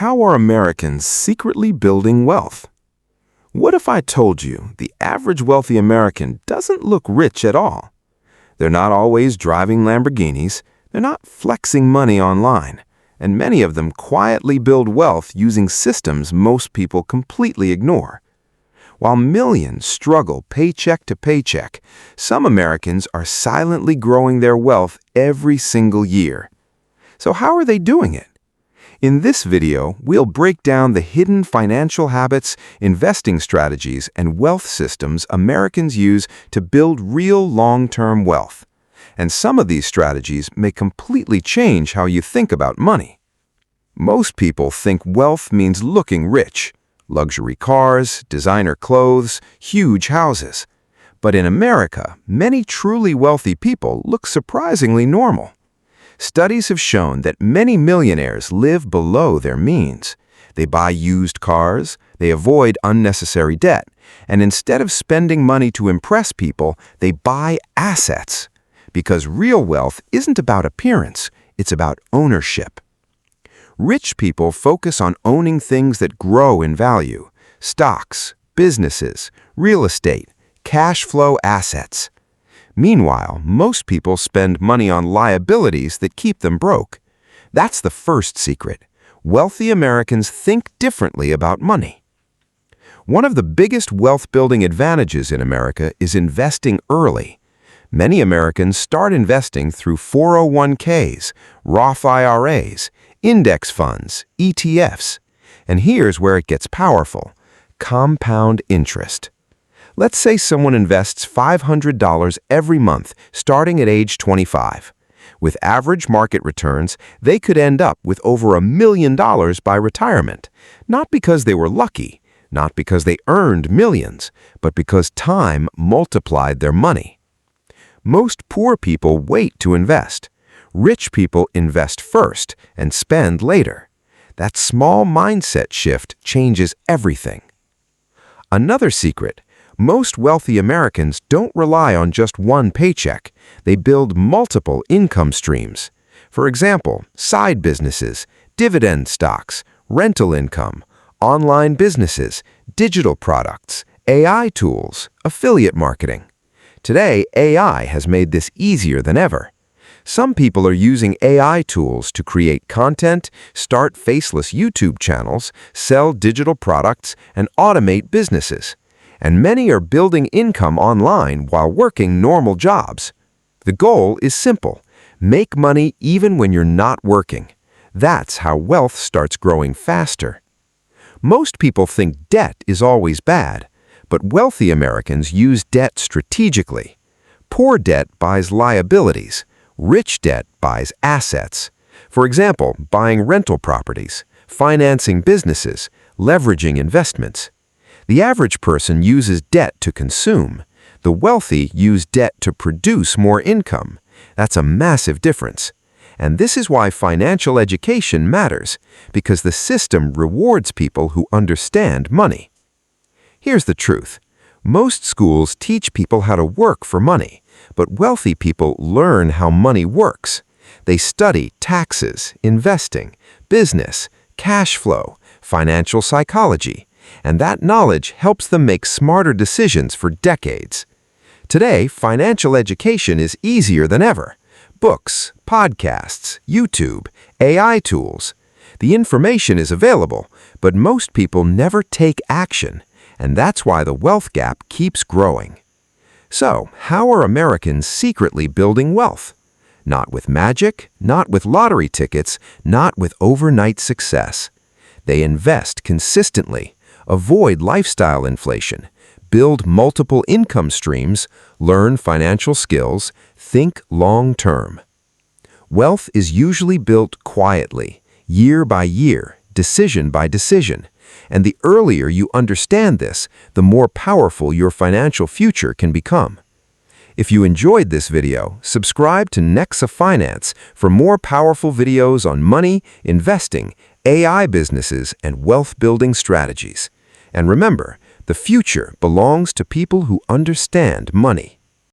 How are Americans secretly building wealth? What if I told you the average wealthy American doesn't look rich at all? They're not always driving Lamborghinis, they're not flexing money online, and many of them quietly build wealth using systems most people completely ignore. While millions struggle paycheck to paycheck, some Americans are silently growing their wealth every single year. So how are they doing it? In this video, we'll break down the hidden financial habits, investing strategies, and wealth systems Americans use to build real long-term wealth. And some of these strategies may completely change how you think about money. Most people think wealth means looking rich. Luxury cars, designer clothes, huge houses. But in America, many truly wealthy people look surprisingly normal. Studies have shown that many millionaires live below their means. They buy used cars, they avoid unnecessary debt, and instead of spending money to impress people, they buy assets. Because real wealth isn't about appearance, it's about ownership. Rich people focus on owning things that grow in value: stocks, businesses, real estate, cash flow assets. Meanwhile, most people spend money on liabilities that keep them broke. That's the first secret. Wealthy Americans think differently about money. One of the biggest wealth-building advantages in America is investing early. Many Americans start investing through 401ks, Roth IRAs, index funds, ETFs. And here's where it gets powerful: compound interest. Let's say someone invests $500 every month, starting at age 25. With average market returns, they could end up with over $1 million by retirement. Not because they were lucky, not because they earned millions, but because time multiplied their money. Most poor people wait to invest. Rich people invest first and spend later. That small mindset shift changes everything. Another secret: most wealthy Americans don't rely on just one paycheck. They build multiple income streams. For example, side businesses, dividend stocks, rental income, online businesses, digital products, AI tools, affiliate marketing. Today, AI has made this easier than ever. Some people are using AI tools to create content, start faceless YouTube channels, sell digital products, and automate businesses. And many are building income online while working normal jobs. The goal is simple: make money even when you're not working. That's how wealth starts growing faster. Most people think debt is always bad, but wealthy Americans use debt strategically. Poor debt buys liabilities. Rich debt buys assets. For example, buying rental properties, financing businesses, leveraging investments. The average person uses debt to consume. The wealthy use debt to produce more income. That's a massive difference. And this is why financial education matters, because the system rewards people who understand money. Here's the truth. Most schools teach people how to work for money, but wealthy people learn how money works. They study taxes, investing, business, cash flow, financial psychology, and that knowledge helps them make smarter decisions for decades. Today, financial education is easier than ever. Books, podcasts, YouTube, AI tools. The information is available, but most people never take action, and that's why the wealth gap keeps growing. So, how are Americans secretly building wealth? Not with magic, not with lottery tickets, not with overnight success. They invest consistently, avoid lifestyle inflation, build multiple income streams, learn financial skills, think long-term. Wealth is usually built quietly, year by year, decision by decision. And the earlier you understand this, the more powerful your financial future can become. If you enjoyed this video, subscribe to Nexa Finance for more powerful videos on money, investing, AI businesses, and wealth-building strategies. And remember, the future belongs to people who understand money.